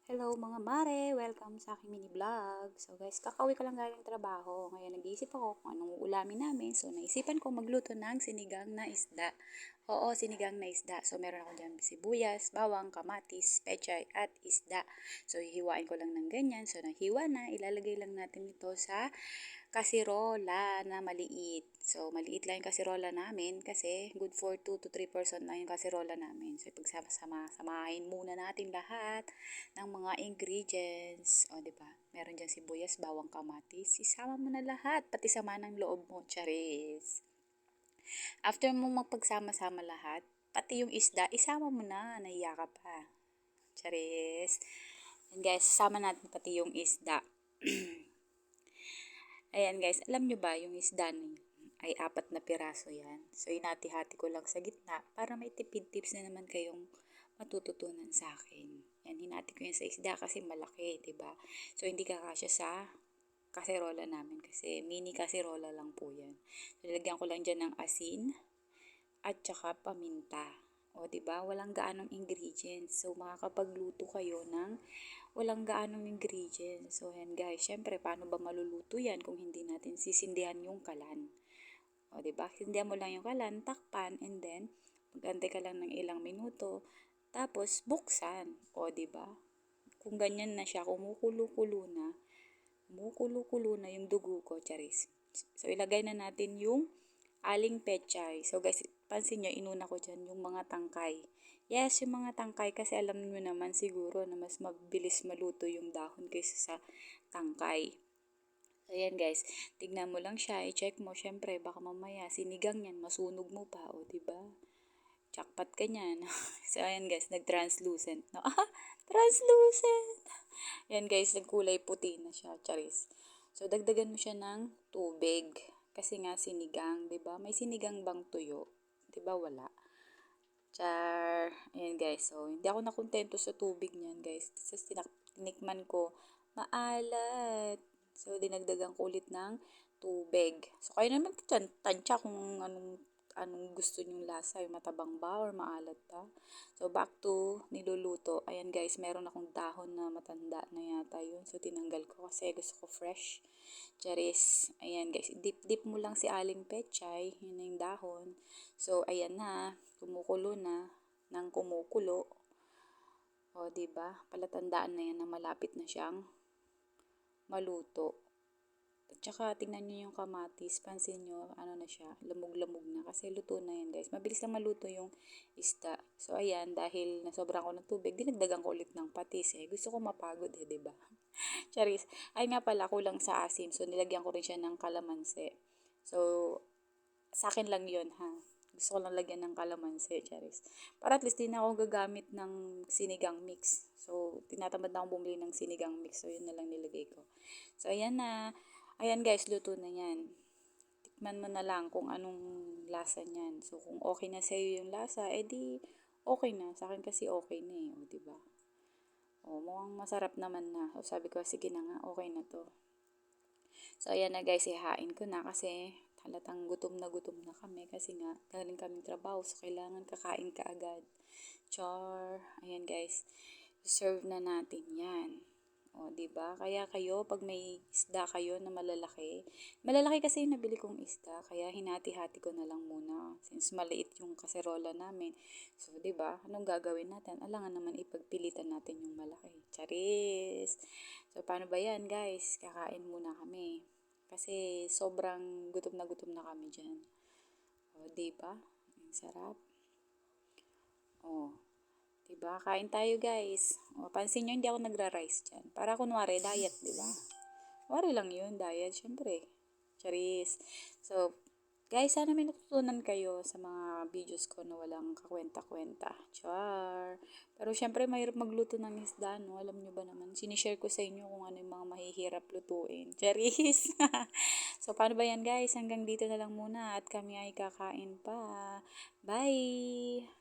Hello mga mare! Welcome sa aking mini vlog. So guys, kakauwi ko lang galing trabaho. Ngayon nag-iisip ako kung anong uulamin namin. So naisipan ko magluto ng sinigang na isda. Oo, sinigang na isda. So meron ako dyan sibuyas, bawang, kamatis, pechay at isda. So hihiwain ko lang ng ganyan. So nahiwa na, ilalagay lang natin ito sa kasirola na maliit. So, maliit lang yung kasirola namin kasi good for 2 to 3 person lang yung kasirola namin. So, samahin muna natin lahat ng mga ingredients. O, diba? Meron dyan sibuyas, bawang, kamatis. Isama mo na lahat, pati sama ng loob mo, charis. After mo magpagsama-sama lahat, pati yung isda, isama mo na, nahiya ka pa. Charis. And guys, sama natin pati yung isda. Ayan guys, alam nyo ba yung isda ay 4 na piraso yan. So, inati-hati ko lang sa gitna para may tipid tips na naman kayong matututunan sa akin. Yan, hinati ko yan sa isda kasi malaki, 'di ba? So, hindi kakasya sa kaserola namin kasi mini kaserola lang po yan. So, nilagyan ko lang dyan ng asin at saka paminta. O, 'di ba? Walang gaanong ingredients. So, makakapagluto kayo ng walang gaanong ingredients. So, yan guys. Syempre, paano ba maluluto yan kung hindi natin sisindihan yung kalan? O, 'di ba? Sindihan mo lang yung kalan, takpan, and then magantay ka lang ng ilang minuto. Tapos, buksan. O, 'di ba? Kung ganyan na siya, kumukulo-kulo na yung dugo ko, charis. So, ilagay na natin yung aling pechay. So guys, pansin nyo, inuna ko dyan yung mga tangkay. Yes, yung mga tangkay kasi alam nyo naman siguro na mas mabilis maluto yung dahon kaysa sa tangkay. So yan guys, tignan mo lang siya, i-check mo, syempre baka mamaya sinigang yan, masunog mo pa, o diba? Jackpot ka niyan. So ayan guys, nag-translucent. No? Translucent! Yan guys, nagkulay puti na siya, charis. So dagdagan mo siya ng tubig. Kasi nga sinigang, 'di ba? May sinigang bang tuyo? 'Di ba wala? Char. Ayan guys. So, hindi ako nakontento sa tubig niyan, guys. Tapos tinikman ko, maalat. So, dinagdagan ko ulit ng tubig. So, kayo naman tansya kung anong gusto nyong lasa, yung matabang ba or maalat pa. So, back to niluluto. Ayan guys, meron akong dahon na matanda na yata yun. So, tinanggal ko kasi gusto ko fresh. Charis. Ayan guys, dip-dip mo lang si aling pechay. Yun na yung dahon. So, ayan na. Kumukulo na ng kumukulo. O, diba? Palatandaan na yan na malapit na siyang maluto. At saka, tingnan nyo yung kamatis. Pansin nyo, ano na siya, lamog-lamog na. Kasi luto na yan, guys. Mabilis na maluto yung isda. So, ayan, dahil nasobrang ko ng tubig, dinagdagan ko ulit ng patis. Gusto ko mapagod diba? Charis. Ay nga pala, kulang sa asin. So, nilagyan ko rin siya ng kalamansi. So, sa akin lang yun, ha. Gusto ko lang lagyan ng kalamansi, charis. Para at least, di na ako gagamit ng sinigang mix. So, tinatamad na akong bumili ng sinigang mix. So, yun na lang nilagay ko. So, ayan na. Ayan guys, luto na yan. Tikman mo na lang kung anong lasa niyan. So, kung okay na sa'yo yung lasa, edi okay na. Sa akin kasi okay na o, diba? O, mukhang masarap naman na. So, sabi ko, sige na nga, okay na to. So, ayan na guys, ihain ko na kasi halatang gutom na kami kasi nga, galing kaming trabaho. So, kailangan kakain ka agad. Char. Ayan guys, serve na natin yan. O, diba? Kaya kayo, pag may isda kayo na malalaki, malalaki kasi yung nabili kong isda, kaya hinati-hati ko na lang muna. Since maliit yung kaserola namin. So, diba? Anong gagawin natin? Alangan naman ipagpilitan natin yung malaki. Charis! So, paano ba yan, guys? Kakain muna kami. Kasi sobrang gutom na kami dyan. O, diba? Ang sarap. O, diba? Kain tayo guys. O, pansin nyo, hindi ako nagra-rice dyan. Para kunwari, diet, diba? Kunwari lang yun, diet, syempre. Charis. So, guys, sana may natutunan kayo sa mga videos ko na walang kakwenta-kwenta. Char. Pero syempre, mahirap magluto ng isda, no? Alam nyo ba naman? Sinishare ko sa inyo kung ano yung mga mahihirap lutuin. Charis. So, paano ba yan, guys? Hanggang dito na lang muna at kami ay kakain pa. Bye!